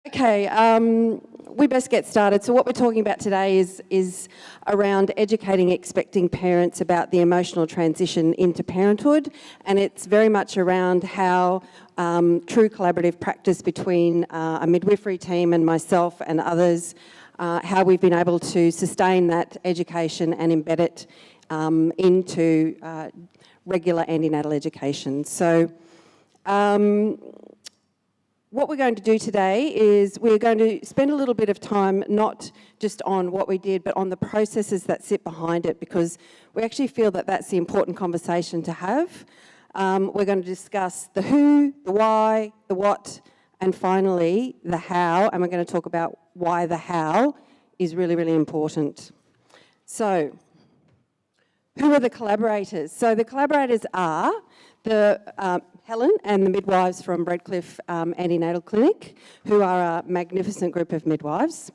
Okay, we best get started. So what we're talking about today is around educating expecting parents about the emotional transition into parenthood, and it's very much around how true collaborative practice between a midwifery team and myself and others, how we've been able to sustain that education and embed it into regular antenatal education. So what we're going to do today is we're going to spend a little bit of time not just on what we did, but on the processes that sit behind it, because we actually feel that that's the important conversation to have. We're going to discuss the who, the why, the what, and finally the how, and we're going to talk about why the how is really, really important. So, who are the collaborators? So the collaborators are the Helen and the midwives from Redcliffe Antenatal Clinic, who are a magnificent group of midwives.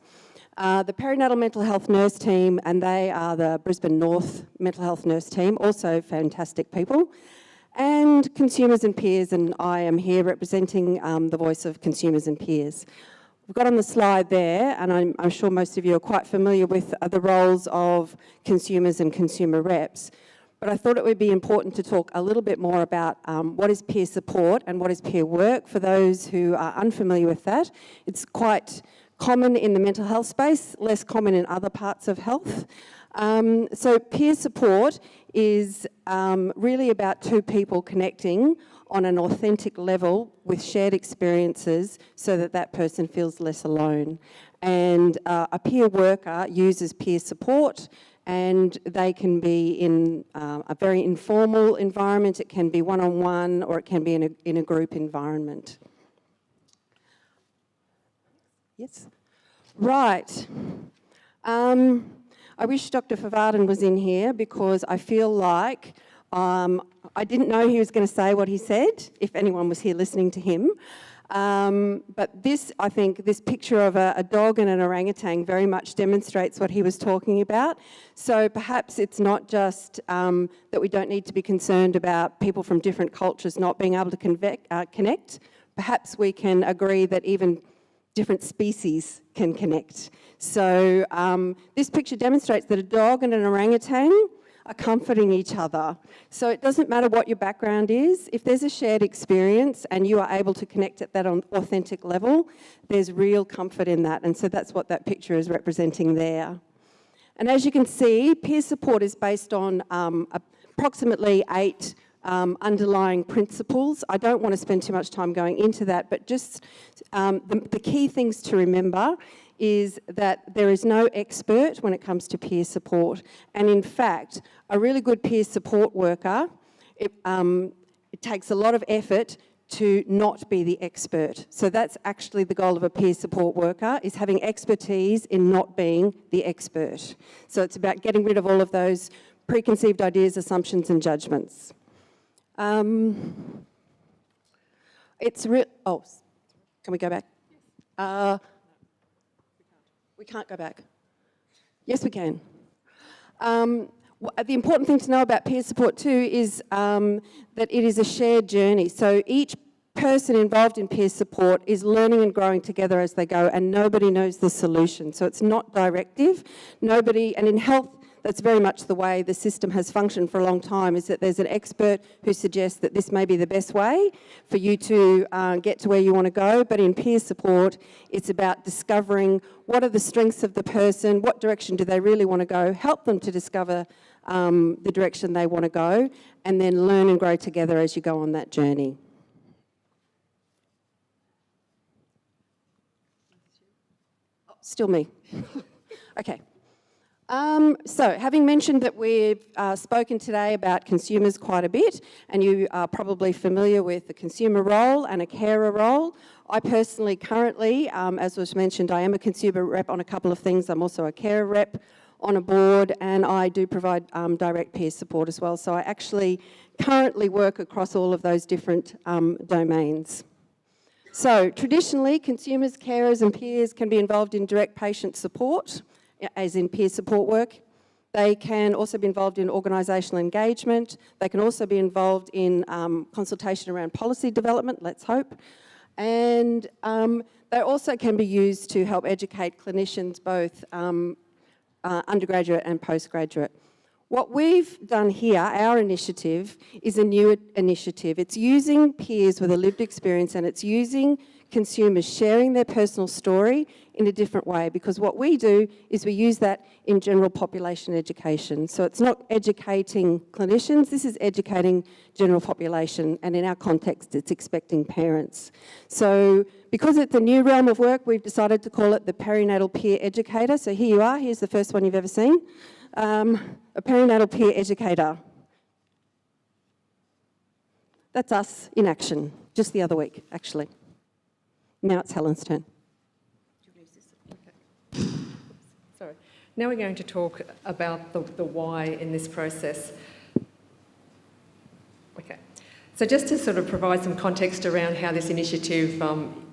The perinatal mental health nurse team, and they are the Brisbane North mental health nurse team, also fantastic people. And consumers and peers, and I am here representing the voice of consumers and peers. We've got on the slide there, and I'm sure most of you are quite familiar with the roles of consumers and consumer reps. But I thought it would be important to talk a little bit more about what is peer support and what is peer work for those who are unfamiliar with that. It's quite common in the mental health space, less common in other parts of health. So peer support is really about two people connecting on an authentic level with shared experiences so that that person feels less alone. And a peer worker uses peer support, and they can be in a very informal environment, it can be one-on-one, or it can be in a group environment. Yes? Right. I wish Dr. Favarden was in here, because I feel like I didn't know he was going to say what he said, if anyone was here listening to him. But this, I think, this picture of a dog and an orangutan very much demonstrates what he was talking about. So perhaps it's not just that we don't need to be concerned about people from different cultures not being able to connect. Perhaps we can agree that even different species can connect. So this picture demonstrates that a dog and an orangutan are comforting each other. So it doesn't matter what your background is, if there's a shared experience and you are able to connect at that authentic level, there's real comfort in that. And so that's what that picture is representing there. And as you can see, peer support is based on approximately 8 underlying principles. I don't want to spend too much time going into that, but just the key things to remember is that there is no expert when it comes to peer support. And in fact, a really good peer support worker, it takes a lot of effort to not be the expert. So that's actually the goal of a peer support worker, is having expertise in not being the expert. So it's about getting rid of all of those preconceived ideas, assumptions and judgments. Oh, can we go back? We can't go back. Yes, we can. The important thing to know about peer support too is that it is a shared journey. So each person involved in peer support is learning and growing together as they go, and nobody knows the solution. So it's not directive. Nobody, and in health, that's very much the way the system has functioned for a long time, is that there's an expert who suggests that this may be the best way for you to get to where you want to go. But in peer support, it's about discovering what are the strengths of the person, what direction do they really want to go, help them to discover the direction they want to go, and then learn and grow together as you go on that journey. Oh, still me. Okay. So, having mentioned that we've spoken today about consumers quite a bit, and you are probably familiar with the consumer role and a carer role, I personally currently, as was mentioned, I am a consumer rep on a couple of things. I'm also a carer rep on a board, and I do provide direct peer support as well. So I actually currently work across all of those different domains. So traditionally, consumers, carers and peers can be involved in direct patient support, as in peer support work. They can also be involved in organisational engagement. They can also be involved in consultation around policy development, let's hope. And They also can be used to help educate clinicians, both undergraduate and postgraduate. What we've done here, our initiative, is a new initiative. It's using peers with a lived experience, and it's using consumers sharing their personal story in a different way, because what we do is we use that in general population education. So it's not educating clinicians, this is educating general population, and in our context it's expecting parents. So because it's a new realm of work, we've decided to call it the perinatal peer educator. So here you are, here's the first one you've ever seen. A perinatal peer educator. That's us in action, just the other week, actually. Now it's Helen's turn. Okay. Sorry. Now we're going to talk about the why in this process. Okay. So just to sort of provide some context around how this initiative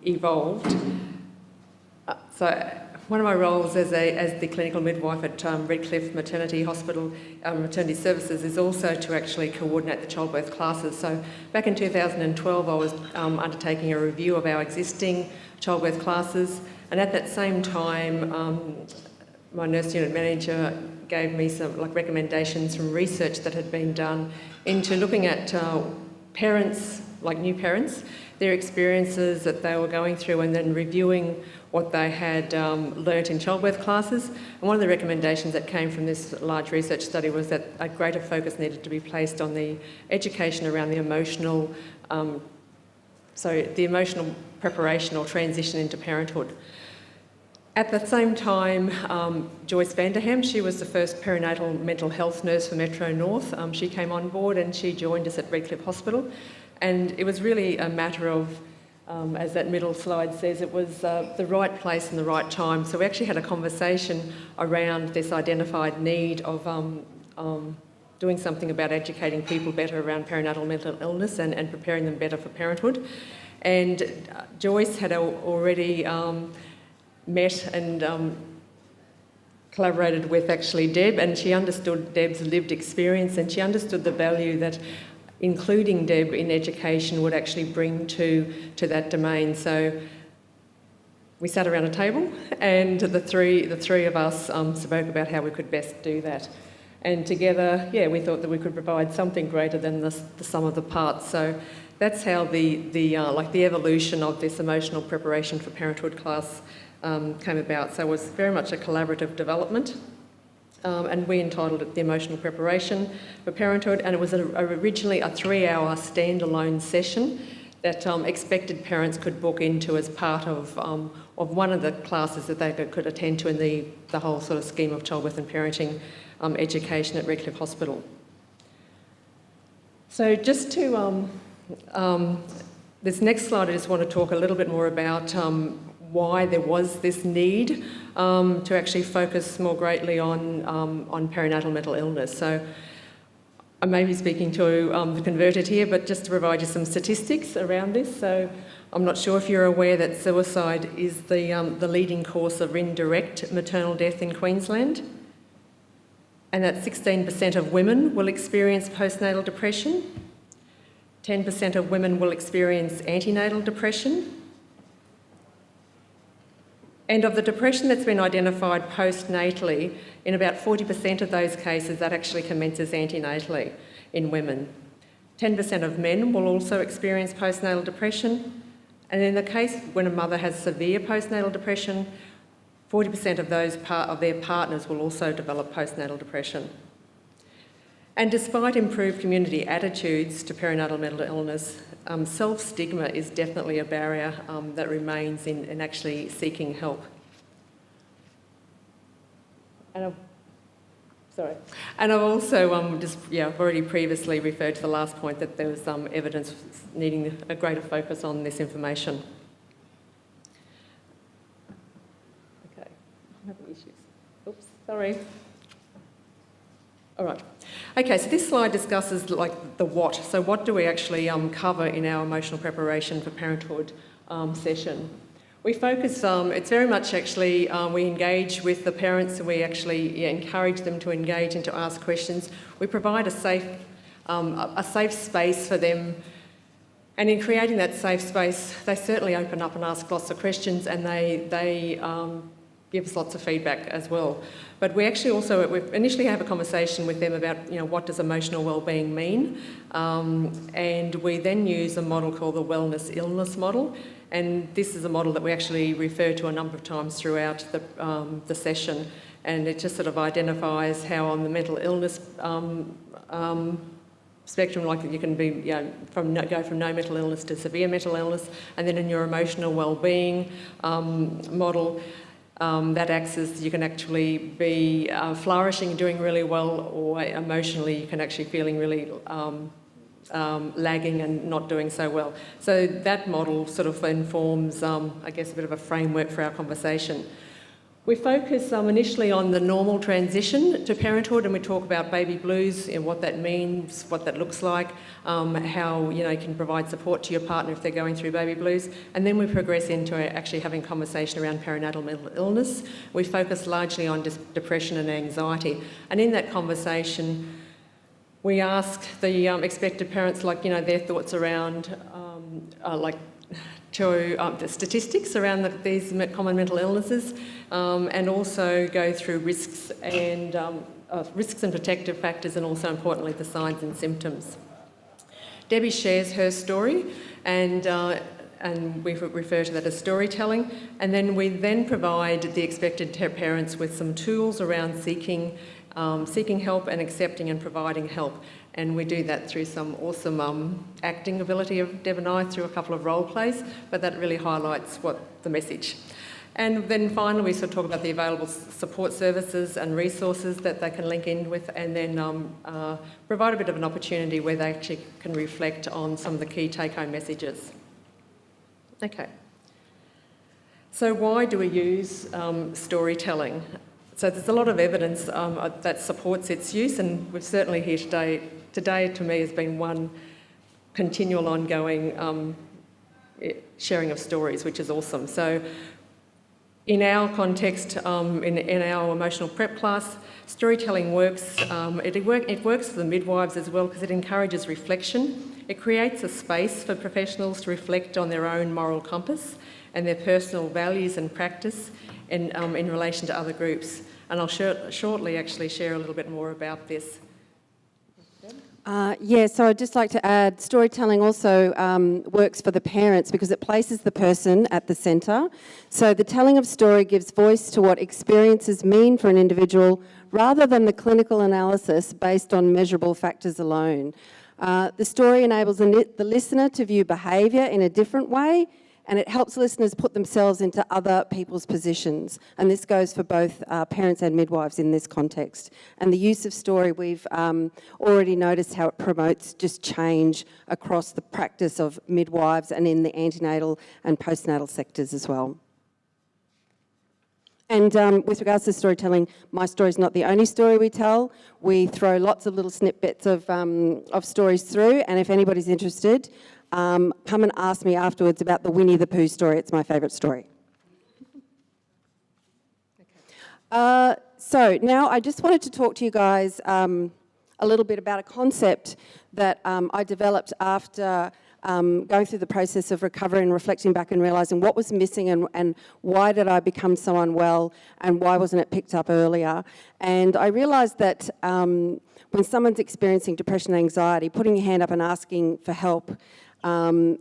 evolved. So one of my roles as the clinical midwife at Redcliffe Maternity Hospital, Maternity Services, is also to actually coordinate the childbirth classes. So back in 2012, I was undertaking a review of our existing childbirth classes, and at that same time, my nurse unit manager gave me some recommendations from research that had been done into looking at parents, like new parents, their experiences that they were going through, and then reviewing what they had learnt in childbirth classes. And one of the recommendations that came from this large research study was that a greater focus needed to be placed on the education around the emotional, the emotional preparation or transition into parenthood. At the same time, Joyce Vanderham, she was the first perinatal mental health nurse for Metro North. She came on board and she joined us at Redcliffe Hospital. And it was really a matter of, as that middle slide says, it was the right place and the right time. So we actually had a conversation around this identified need of doing something about educating people better around perinatal mental illness and preparing them better for parenthood. And Joyce had already met and collaborated with actually Deb, and she understood Deb's lived experience, and she understood the value that including Deb in education would actually bring to that domain. So we sat around a table, and the three of us spoke about how we could best do that. And together, we thought that we could provide something greater than the sum of the parts. So that's how the evolution of this emotional preparation for parenthood class came about. So it was very much a collaborative development. And we entitled it The Emotional Preparation for Parenthood, and it was originally a 3-hour standalone session that expected parents could book into as part of one of the classes that they could attend to in the whole sort of scheme of childbirth and parenting education at Redcliffe Hospital. So just to, this next slide, I just want to talk a little bit more about why there was this need to actually focus more greatly on perinatal mental illness. So I may be speaking to the converted here, but just to provide you some statistics around this. So I'm not sure if you're aware that suicide is the leading cause of indirect maternal death in Queensland, and that 16% of women will experience postnatal depression, 10% of women will experience antenatal depression, and of the depression that's been identified postnatally, in about 40% of those cases, that actually commences antenatally in women. 10% of men will also experience postnatal depression. And in the case when a mother has severe postnatal depression, 40% of their partners will also develop postnatal depression. And despite improved community attitudes to perinatal mental illness, self-stigma is definitely a barrier that remains in actually seeking help. And I've also I've already previously referred to the last point that there was evidence needing a greater focus on this information. Okay, I'm having issues. Oops, sorry. All right. Okay, so this slide discusses the what. So what do we actually cover in our emotional preparation for parenthood session? We focus, it's very much actually, we engage with the parents and we actually encourage them to engage and to ask questions. We provide a safe space for them And in creating that safe space, they certainly open up and ask lots of questions, and they give us lots of feedback as well. But we actually also, we initially have a conversation with them about, what does emotional wellbeing mean? And we then use a model called the wellness illness model. And this is a model that we actually refer to a number of times throughout the session. And it just sort of identifies how on the mental illness spectrum, like you can be, go from no mental illness to severe mental illness, and then in your emotional wellbeing model, that acts as you can actually be flourishing, doing really well, or emotionally you can actually feeling really lagging and not doing so well. So that model sort of informs, I guess, a bit of a framework for our conversation. We focus initially on the normal transition to parenthood, and we talk about baby blues and what that means, what that looks like, how you can provide support to your partner if they're going through baby blues, and then we progress into actually having conversation around perinatal mental illness. We focus largely on depression and anxiety, and in that conversation, we ask the expected parents, their thoughts around, the statistics around these common mental illnesses, and also go through risks and protective factors, and also importantly the signs and symptoms. Debbie shares her story, and we refer to that as storytelling, and then we provide the expected parents with some tools around seeking help and accepting and providing help. And we do that through some awesome acting ability of Deb and I through a couple of role plays, but that really highlights what the message. And then finally we sort of talk about the available support services and resources that they can link in with, and then provide a bit of an opportunity where they actually can reflect on some of the key take-home messages. Okay. So why do we use storytelling? So there's a lot of evidence that supports its use, and we're certainly here today. Today, to me, has been one continual, ongoing sharing of stories, which is awesome. So in our context, in our emotional prep class, storytelling works. It works for the midwives as well because it encourages reflection. It creates a space for professionals to reflect on their own moral compass and their personal values and practice in relation to other groups. And I'll shortly actually share a little bit more about this. So I'd just like to add, storytelling also works for the parents because it places the person at the centre. So the telling of story gives voice to what experiences mean for an individual rather than the clinical analysis based on measurable factors alone. The story enables the listener to view behaviour in a different way, and it helps listeners put themselves into other people's positions. And this goes for both parents and midwives in this context. And the use of story, we've already noticed how it promotes just change across the practice of midwives and in the antenatal and postnatal sectors as well. And with regards to storytelling, my story is not the only story we tell. We throw lots of little snippets of stories through, and if anybody's interested, come and ask me afterwards about the Winnie the Pooh story. It's my favourite story. So now I just wanted to talk to you guys a little bit about a concept that I developed after going through the process of recovery and reflecting back and realising what was missing and why did I become so unwell and why wasn't it picked up earlier. And I realised that when someone's experiencing depression and anxiety, putting your hand up and asking for help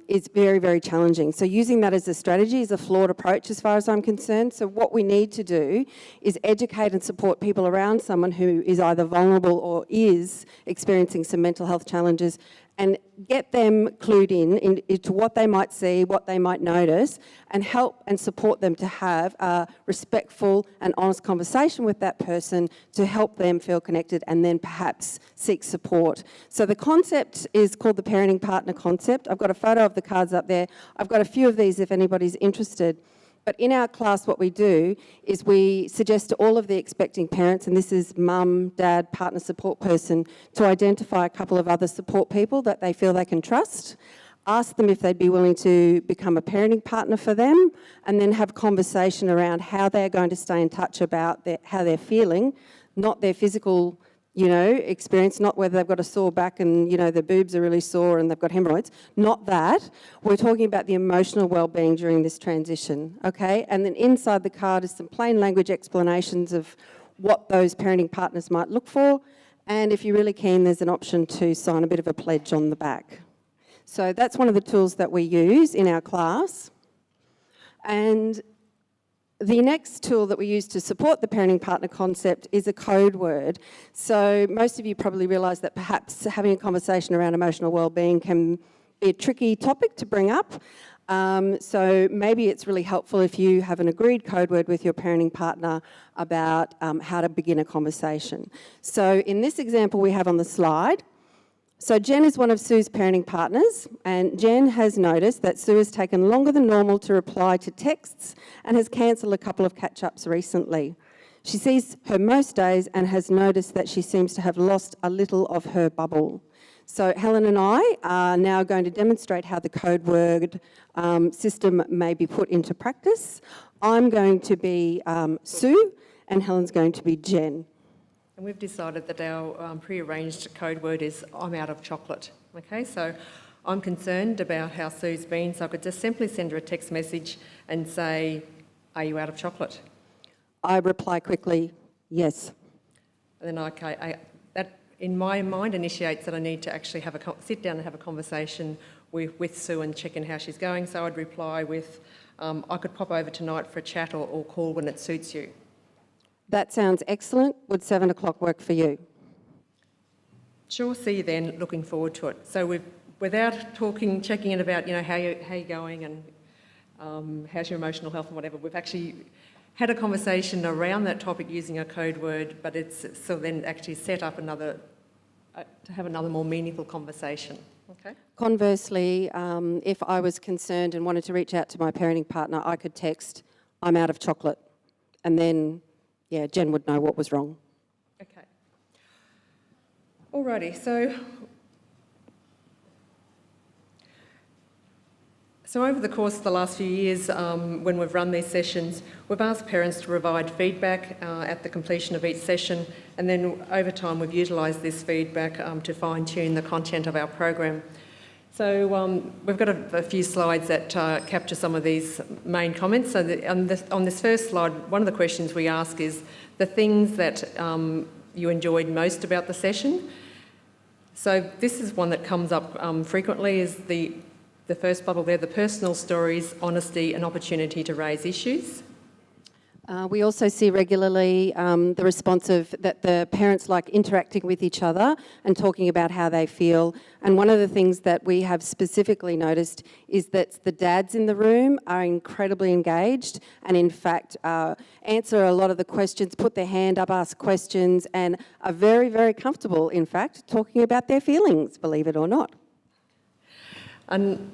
is very, very challenging. So using that as a strategy is a flawed approach as far as I'm concerned. So what we need to do is educate and support people around someone who is either vulnerable or is experiencing some mental health challenges and get them clued into what they might see, what they might notice, and help and support them to have a respectful and honest conversation with that person to help them feel connected and then perhaps seek support. So the concept is called the parenting partner concept. I've got a photo of the cards up there. I've got a few of these if anybody's interested. But in our class, what we do is we suggest to all of the expecting parents, and this is mum, dad, partner support person, to identify a couple of other support people that they feel they can trust, ask them if they'd be willing to become a parenting partner for them, and then have conversation around how they're going to stay in touch about how they're feeling, not their physical experience, not whether they've got a sore back and, their boobs are really sore and they've got hemorrhoids. Not that. We're talking about the emotional well-being during this transition, okay? And then inside the card is some plain language explanations of what those parenting partners might look for. And if you're really keen, there's an option to sign a bit of a pledge on the back. So that's one of the tools that we use in our class. And the next tool that we use to support the parenting partner concept is a code word. So most of you probably realise that perhaps having a conversation around emotional wellbeing can be a tricky topic to bring up. So maybe it's really helpful if you have an agreed code word with your parenting partner about how to begin a conversation. So in this example we have on the slide, so Jen is one of Sue's parenting partners, and Jen has noticed that Sue has taken longer than normal to reply to texts and has cancelled a couple of catch-ups recently. She sees her most days and has noticed that she seems to have lost a little of her bubble. So Helen and I are now going to demonstrate how the code word system may be put into practice. I'm going to be Sue and Helen's going to be Jen. And we've decided that our pre-arranged code word is "I'm out of chocolate." Okay, so I'm concerned about how Sue's been, so I could just simply send her a text message and say, "Are you out of chocolate?" I reply quickly, yes. And then that in my mind initiates that I need to actually sit down and have a conversation with Sue and check in how she's going. So I'd reply with, "I could pop over tonight for a chat or call when it suits you." That sounds excellent. Would 7 o'clock work for you? Sure, see you then, looking forward to it. So without checking in about, how you're going and how's your emotional health and whatever, we've actually had a conversation around that topic using a code word, but it's so then actually set up to have another more meaningful conversation. Okay. Conversely, if I was concerned and wanted to reach out to my parenting partner, I could text, "I'm out of chocolate," and then Jen would know what was wrong. Okay. Alrighty, so over the course of the last few years, when we've run these sessions, we've asked parents to provide feedback at the completion of each session, and then over time we've utilised this feedback to fine-tune the content of our program. So we've got a few slides that capture some of these main comments. So on this first slide, one of the questions we ask is the things that you enjoyed most about the session. So this is one that comes up frequently, is the first bubble there, the personal stories, honesty and opportunity to raise issues. We also see regularly the response of that the parents like interacting with each other and talking about how they feel. And one of the things that we have specifically noticed is that the dads in the room are incredibly engaged and in fact answer a lot of the questions, put their hand up, ask questions, and are very, very comfortable, in fact, talking about their feelings, believe it or not. And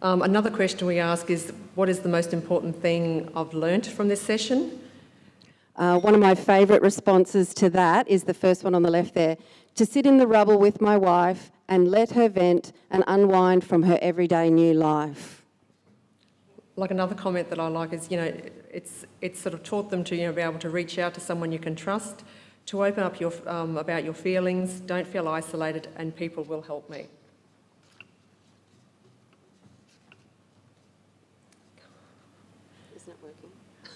another question we ask is, what is the most important thing I've learnt from this session? One of my favourite responses to that is the first one on the left there. To sit in the rubble with my wife and let her vent and unwind from her everyday new life. Like another comment that I like is, it's sort of taught them to, be able to reach out to someone you can trust, to open up about your feelings, don't feel isolated, and people will help me.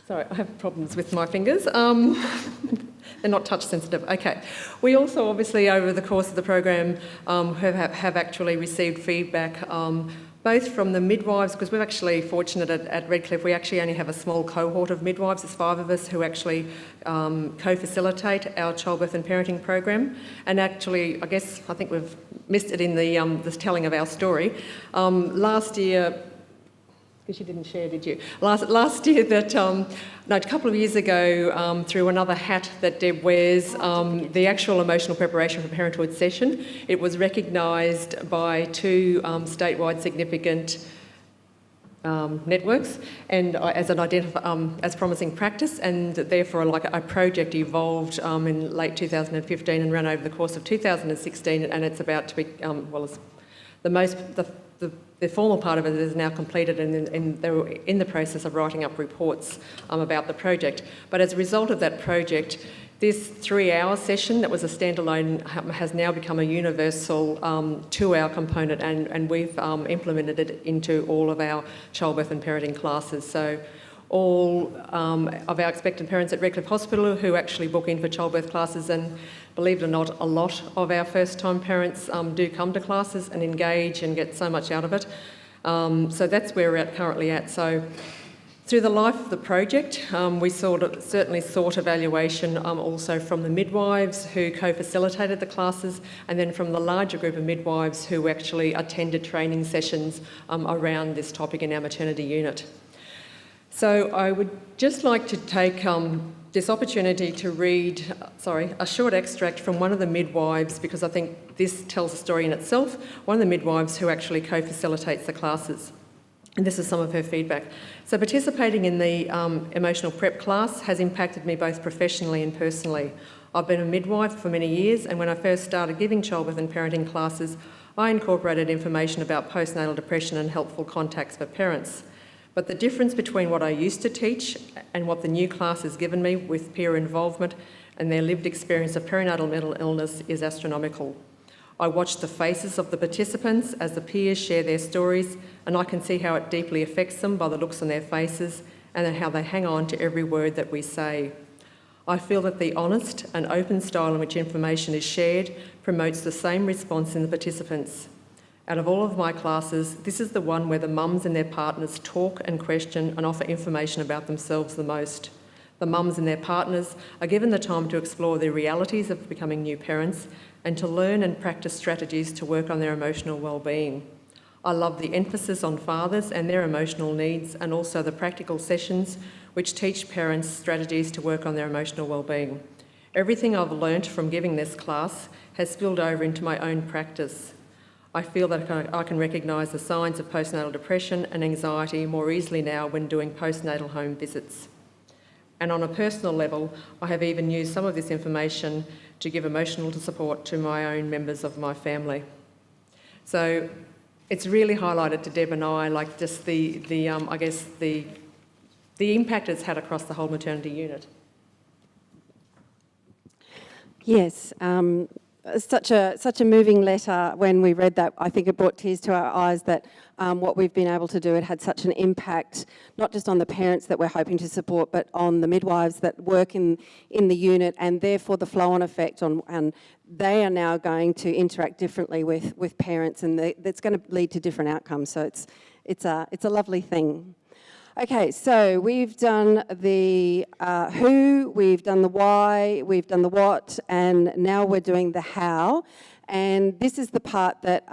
Sorry, I have problems with my fingers. They're not touch sensitive. Okay. We also obviously over the course of the program have actually received feedback both from the midwives, because we're actually fortunate at Redcliffe, we actually only have a small cohort of midwives, there's 5 of us who actually co-facilitate our childbirth and parenting program. And actually, I think we've missed it in the telling of our story. Last year, because you didn't share, did you? Last year, a couple of years ago, through another hat that Deb wears, the actual emotional preparation for parenthood session, it was recognised by 2 statewide significant networks, and as promising practice, and therefore a project evolved in late 2015 and ran over the course of 2016, and it's about to be the formal part of it is now completed, and they're in the process of writing up reports about the project. But as a result of that project, This 3-hour session that was a standalone has now become a universal 2-hour component, and we've implemented it into all of our childbirth and parenting classes. So all of our expectant parents at Redcliffe Hospital who actually book in for childbirth classes, and believe it or not, a lot of our first-time parents do come to classes and engage and get so much out of it. So that's where we're currently at. So through the life of the project, we certainly sought evaluation also from the midwives who co-facilitated the classes, and then from the larger group of midwives who actually attended training sessions around this topic in our maternity unit. So I would just like to take this opportunity to read, a short extract from one of the midwives, because I think this tells a story in itself. One of the midwives who actually co-facilitates the classes. And this is some of her feedback. So participating in the emotional prep class has impacted me both professionally and personally. I've been a midwife for many years, and when I first started giving childbirth and parenting classes, I incorporated information about postnatal depression and helpful contacts for parents. But the difference between what I used to teach and what the new class has given me with peer involvement and their lived experience of perinatal mental illness is astronomical. I watch the faces of the participants as the peers share their stories, and I can see how it deeply affects them by the looks on their faces and then how they hang on to every word that we say. I feel that the honest and open style in which information is shared promotes the same response in the participants. Out of all of my classes, this is the one where the mums and their partners talk and question and offer information about themselves the most. The mums and their partners are given the time to explore the realities of becoming new parents and to learn and practice strategies to work on their emotional well-being. I love the emphasis on fathers and their emotional needs, and also the practical sessions which teach parents strategies to work on their emotional well-being. Everything I've learnt from giving this class has spilled over into my own practice. I feel that I can recognise the signs of postnatal depression and anxiety more easily now when doing postnatal home visits. And on a personal level, I have even used some of this information to give emotional support to my own members of my family. So it's really highlighted to Deb and I, like just the impact it's had across the whole maternity unit. Yes, such a moving letter. When we read that, I think it brought tears to our eyes that what we've been able to do, it had such an impact, not just on the parents that we're hoping to support, but on the midwives that work in the unit, and therefore the flow-on effect on, and they are now going to interact differently with parents, and that's going to lead to different outcomes. So it's a lovely thing. Okay, so we've done the who, we've done the why, we've done the what, and now we're doing the how. And this is the part that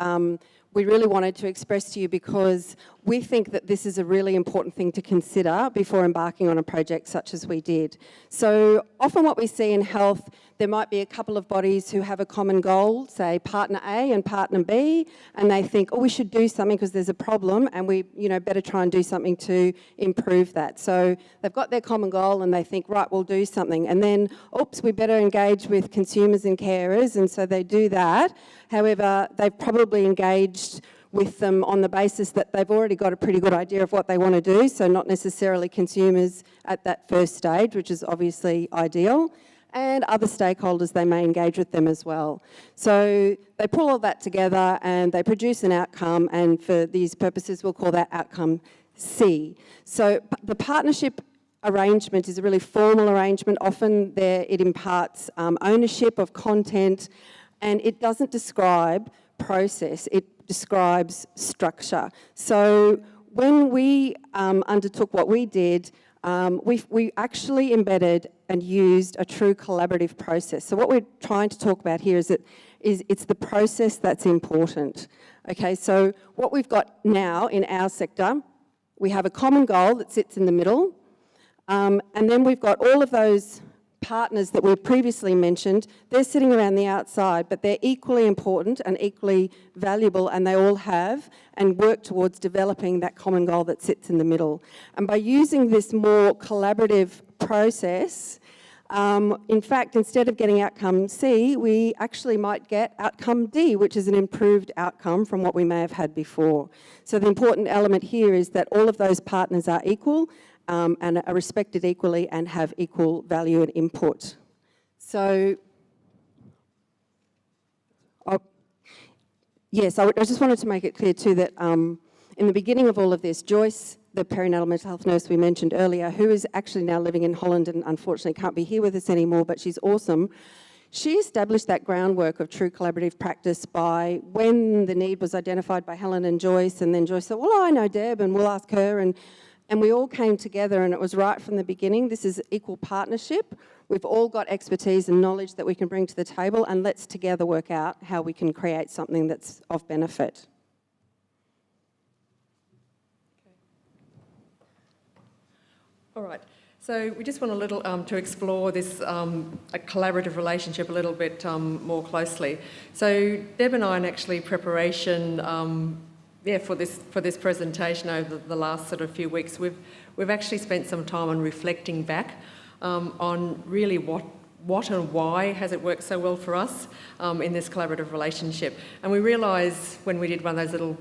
we really wanted to express to you, because we think that this is a really important thing to consider before embarking on a project such as we did. So often what we see in health, there might be a couple of bodies who have a common goal, say partner A and partner B, and they think, oh, we should do something because there's a problem, and we better try and do something to improve that. So they've got their common goal and they think, right, we'll do something. And then, oops, we better engage with consumers and carers, and so they do that. However, they've probably engaged with them on the basis that they've already got a pretty good idea of what they want to do, so not necessarily consumers at that first stage, which is obviously ideal, and other stakeholders, they may engage with them as well. So they pull all that together and they produce an outcome, and for these purposes we'll call that outcome C. So the partnership arrangement is a really formal arrangement. Often it imparts ownership of content, and it doesn't describe process, it describes structure. So when we undertook what we did, we actually embedded and used a true collaborative process. So what we're trying to talk about here is that it's the process that's important. Okay, so what we've got now in our sector, we have a common goal that sits in the middle, and then we've got all of those partners that we previously mentioned. They're sitting around the outside, but they're equally important and equally valuable, and they all have and work towards developing that common goal that sits in the middle. And by using this more collaborative process, in fact, instead of getting outcome C, we actually might get outcome D, which is an improved outcome from what we may have had before. So the important element here is that all of those partners are equal and are respected equally and have equal value and input. So, yes, I just wanted to make it clear too that in the beginning of all of this, Joyce, the perinatal mental health nurse we mentioned earlier, who is actually now living in Holland and unfortunately can't be here with us anymore, but she's awesome. She established that groundwork of true collaborative practice by when the need was identified by Helen and Joyce, and then Joyce said, well, I know Deb and we'll ask her, and we all came together, and it was right from the beginning. This is equal partnership. We've all got expertise and knowledge that we can bring to the table, and let's together work out how we can create something that's of benefit. All right, so we just want a little to explore this a collaborative relationship a little bit more closely. So Deb and I, in actually preparation, for this presentation over the last sort of few weeks, we've actually spent some time on reflecting back on really what and why has it worked so well for us in this collaborative relationship. And we realised when we did one of those little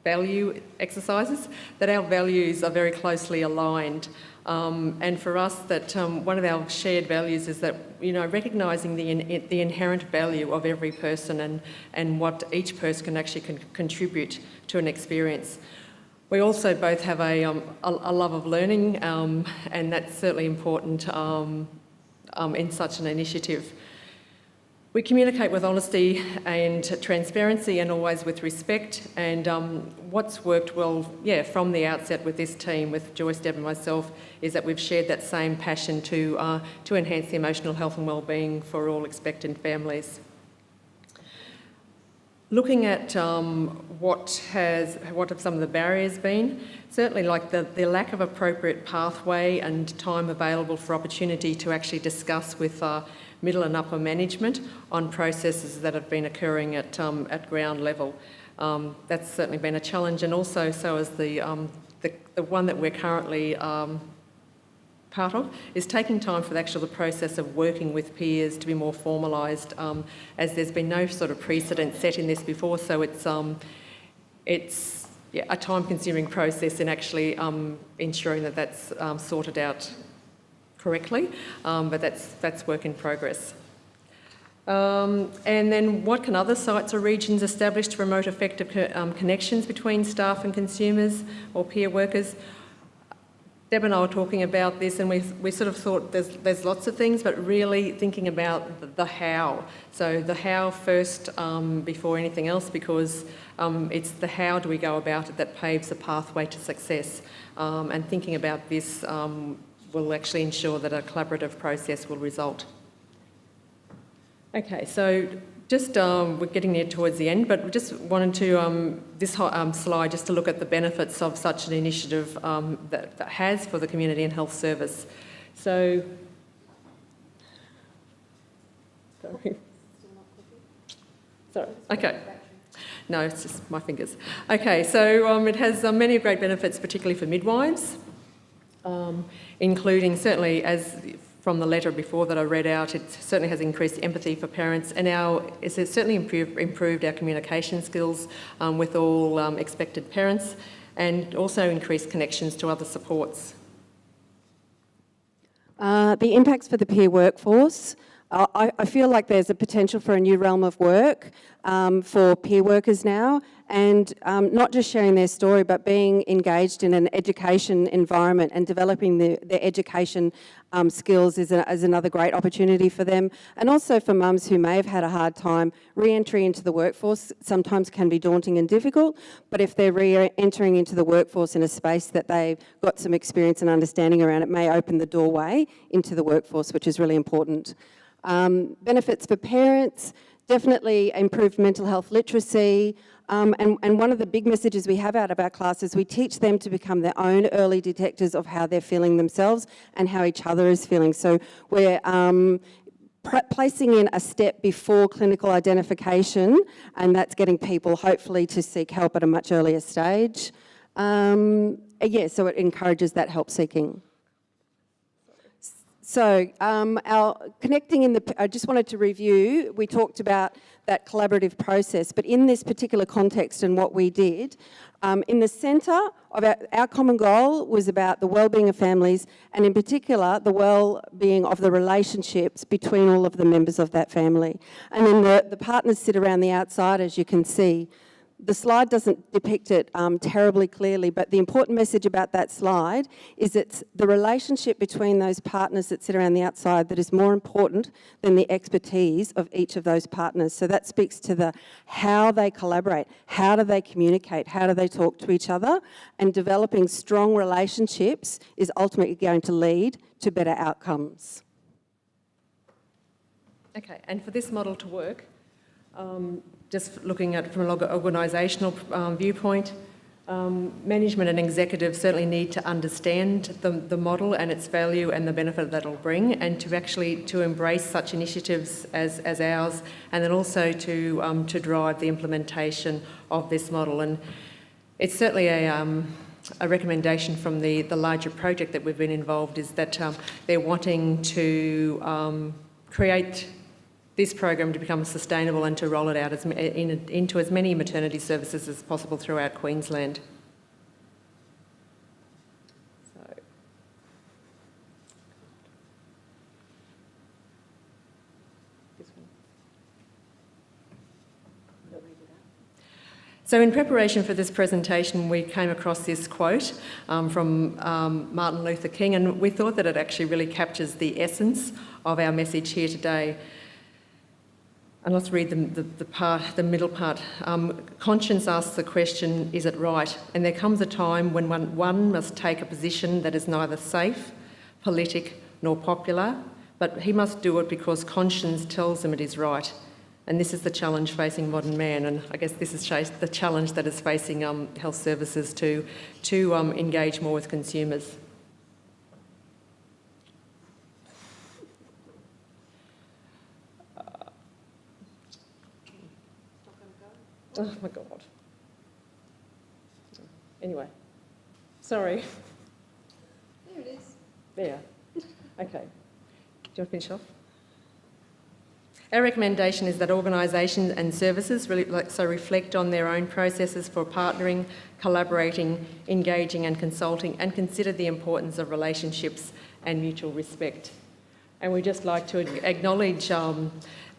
value exercises that our values are very closely aligned. And for us, that one of our shared values is that, recognising the inherent value of every person and what each person can actually contribute to an experience. We also both have a love of learning, and that's certainly important in such an initiative. We communicate with honesty and transparency and always with respect, and what's worked well, from the outset with this team, with Joyce, Deb and myself, is that we've shared that same passion to enhance the emotional health and wellbeing for all expectant families. Looking at what have some of the barriers been, certainly like the lack of appropriate pathway and time available for opportunity to actually discuss with middle and upper management on processes that have been occurring at ground level. That's certainly been a challenge, and also so is the one that we're currently part of is taking time for the process of working with peers to be more formalised, as there's been no sort of precedent set in this before, so it's a time-consuming process in actually ensuring that that's sorted out correctly, but that's work in progress. And then what can other sites or regions establish to promote effective connections between staff and consumers or peer workers? Deb and I were talking about this, and we sort of thought there's lots of things, but really thinking about the how. So the how first before anything else, because it's the how do we go about it that paves the pathway to success. And thinking about this will actually ensure that a collaborative process will result. Okay, so just we're getting near towards the end, but we just wanted to, this slide, just to look at the benefits of such an initiative that has for the community and health service. So, sorry, okay. No, it's just my fingers. Okay, so it has many great benefits, particularly for midwives, including certainly, as from the letter before that I read out, it certainly has increased empathy for parents, and it's certainly improved our communication skills with all expected parents, and also increased connections to other supports. The impacts for the peer workforce. I feel like there's a potential for a new realm of work for peer workers now, and not just sharing their story, but being engaged in an education environment and developing their education skills is another great opportunity for them. And also for mums who may have had a hard time, re-entry into the workforce sometimes can be daunting and difficult, but if they're re-entering into the workforce in a space that they've got some experience and understanding around, it may open the doorway into the workforce, which is really important. Benefits for parents, definitely improved mental health literacy, and one of the big messages we have out of our class is we teach them to become their own early detectors of how they're feeling themselves and how each other is feeling. So we're placing in a step before clinical identification, and that's getting people hopefully to seek help at a much earlier stage. So it encourages that help seeking. So I just wanted to review, we talked about that collaborative process, but in this particular context and what we did, in the centre of our common goal was about the wellbeing of families, and in particular, the wellbeing of the relationships between all of the members of that family. And then the partners sit around the outside, as you can see. The slide doesn't depict it terribly clearly, but the important message about that slide is it's the relationship between those partners that sit around the outside that is more important than the expertise of each of those partners. So that speaks to how they collaborate, how do they communicate, how do they talk to each other, and developing strong relationships is ultimately going to lead to better outcomes. Okay, and for this model to work, just looking at it from an organisational viewpoint, management and executives certainly need to understand the model and its value and the benefit that it'll bring, and to embrace such initiatives as ours, and then also to drive the implementation of this model. And it's certainly a recommendation from the larger project that we've been involved, is that they're wanting to create this program to become sustainable and to roll it out into as many maternity services as possible throughout Queensland. So in preparation for this presentation, we came across this quote from Martin Luther King, and we thought that it actually really captures the essence of our message here today. And let's read the middle part. Conscience asks the question, is it right? And there comes a time when one must take a position that is neither safe, politic, nor popular, but he must do it because conscience tells him it is right. And this is the challenge facing modern man, and I guess this is the challenge that is facing health services to engage more with consumers. Oh my God. Anyway, sorry. There it is. There. Okay. Do you want to finish off? Our recommendation is that organisations and services really reflect on their own processes for partnering, collaborating, engaging and consulting, and consider the importance of relationships and mutual respect. And we'd just like to acknowledge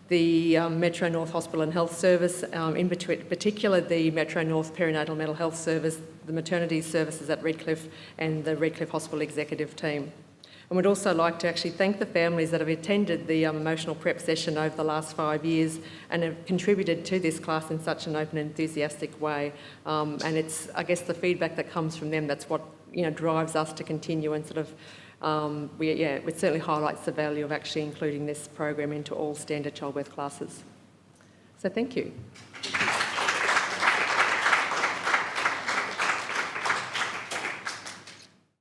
the Metro North Hospital and Health Service, in particular the Metro North Perinatal Mental Health Service, the maternity services at Redcliffe, and the Redcliffe Hospital Executive Team. And we'd also like to actually thank the families that have attended the emotional prep session over the last 5 years and have contributed to this class in such an open and enthusiastic way. And it's, I guess, the feedback that comes from them that's what drives us to continue and it certainly highlights the value of actually including this program into all standard childbirth classes. So thank you.